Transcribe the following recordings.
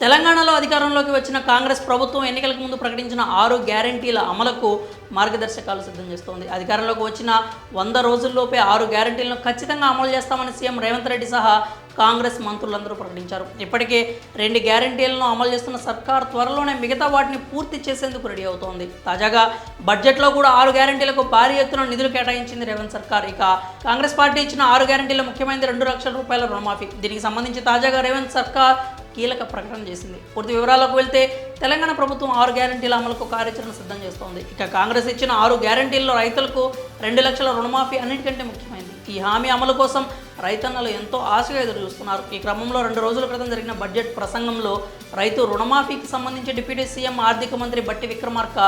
తెలంగాణలో అధికారంలోకి వచ్చిన కాంగ్రెస్ ప్రభుత్వం ఎన్నికలకు ముందు ప్రకటించిన 6 గ్యారంటీల అమలుకు మార్గదర్శకాలు సిద్ధం చేస్తోంది. అధికారంలోకి వచ్చిన 100 రోజుల్లోపే 6 గ్యారంటీలను ఖచ్చితంగా అమలు చేస్తామని సీఎం రేవంత్ రెడ్డి సహా కాంగ్రెస్ మంత్రులందరూ ప్రకటించారు. ఇప్పటికే 2 గ్యారంటీలను అమలు చేస్తున్న సర్కార్ త్వరలోనే మిగతా వాటిని పూర్తి చేసేందుకు రెడీ అవుతోంది. తాజాగా బడ్జెట్లో కూడా 6 గ్యారంటీలకు భారీ ఎత్తున నిధులు కేటాయించింది రేవంత్ సర్కార్. ఇక కాంగ్రెస్ పార్టీ ఇచ్చిన 6 గ్యారంటీల ముఖ్యమైనది 2 లక్షల రూపాయల రుణమాఫీ. దీనికి సంబంధించి తాజాగా రేవంత్ సర్కార్ కీలక ప్రకటన చేసింది. పూర్తి వివరాలకు వెళ్తే తెలంగాణ ప్రభుత్వం 6 గ్యారంటీల అమలుకు కార్యాచరణ సిద్ధం చేస్తోంది. ఇక కాంగ్రెస్ ఇచ్చిన 6 గ్యారంటీల్లో రైతులకు 2 లక్షల రుణమాఫీ అన్నిటికంటే ముఖ్యమైనది. ఈ హామీ అమలు కోసం రైతన్నలు ఎంతో ఆశగా ఎదురు చూస్తున్నారు. ఈ క్రమంలో 2 రోజుల క్రితం జరిగిన బడ్జెట్ ప్రసంగంలో రైతు రుణమాఫీకి సంబంధించి డిప్యూటీ సీఎం ఆర్థిక మంత్రి బట్టి విక్రమార్క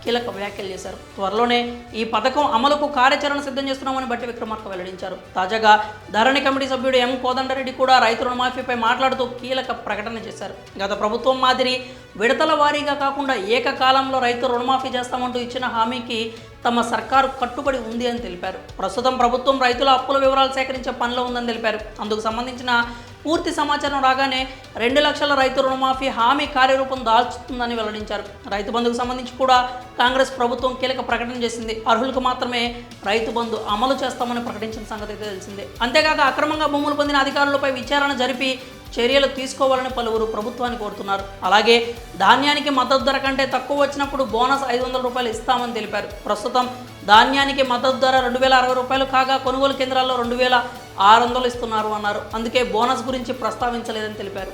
కీలక వ్యాఖ్యలు చేశారు. త్వరలోనే ఈ పథకం అమలుకు కార్యాచరణ సిద్ధం చేస్తున్నామని బట్టి విక్రమార్క వెల్లడించారు. తాజాగా ధరణి కమిటీ సభ్యుడు ఎం కోదండరెడ్డి కూడా రైతు రుణమాఫీపై మాట్లాడుతూ కీలక ప్రకటన చేశారు. గత ప్రభుత్వం మాదిరి విడతల వారీగా కాకుండా ఏకకాలంలో రైతు రుణమాఫీ చేస్తామంటూ ఇచ్చిన హామీకి తమ సర్కారు కట్టుబడి ఉంది అని తెలిపారు. ప్రస్తుతం ప్రభుత్వం రైతుల అప్పుల వివరాలు సేకరించే పనిలో ఉందని తెలిపారు. అందుకు సంబంధించిన పూర్తి సమాచారం రాగానే 2 లక్షల రైతు రుణమాఫీ హామీ కార్యరూపం దాల్చుతుందని వెల్లడించారు. రైతు బంధుకు సంబంధించి కూడా కాంగ్రెస్ ప్రభుత్వం కీలక ప్రకటన చేసింది. అర్హులకు మాత్రమే రైతు బంధు అమలు చేస్తామని ప్రకటించిన సంగతి అయితే తెలిసిందే. అంతేకాక అక్రమంగా భూములు పొందిన అధికారులపై విచారణ జరిపి చర్యలు తీసుకోవాలని పలువురు ప్రభుత్వాన్ని కోరుతున్నారు. అలాగే ధాన్యానికి మద్దతు ధర కంటే తక్కువ వచ్చినప్పుడు బోనస్ 500 రూపాయలు ఇస్తామని తెలిపారు. ప్రస్తుతం ధాన్యానికి మద్దతు ధర 2060 రూపాయలు కాగా కొనుగోలు కేంద్రాల్లో 2600 ఇస్తున్నారు అన్నారు. అందుకే బోనస్ గురించి ప్రస్తావించలేదని తెలిపారు.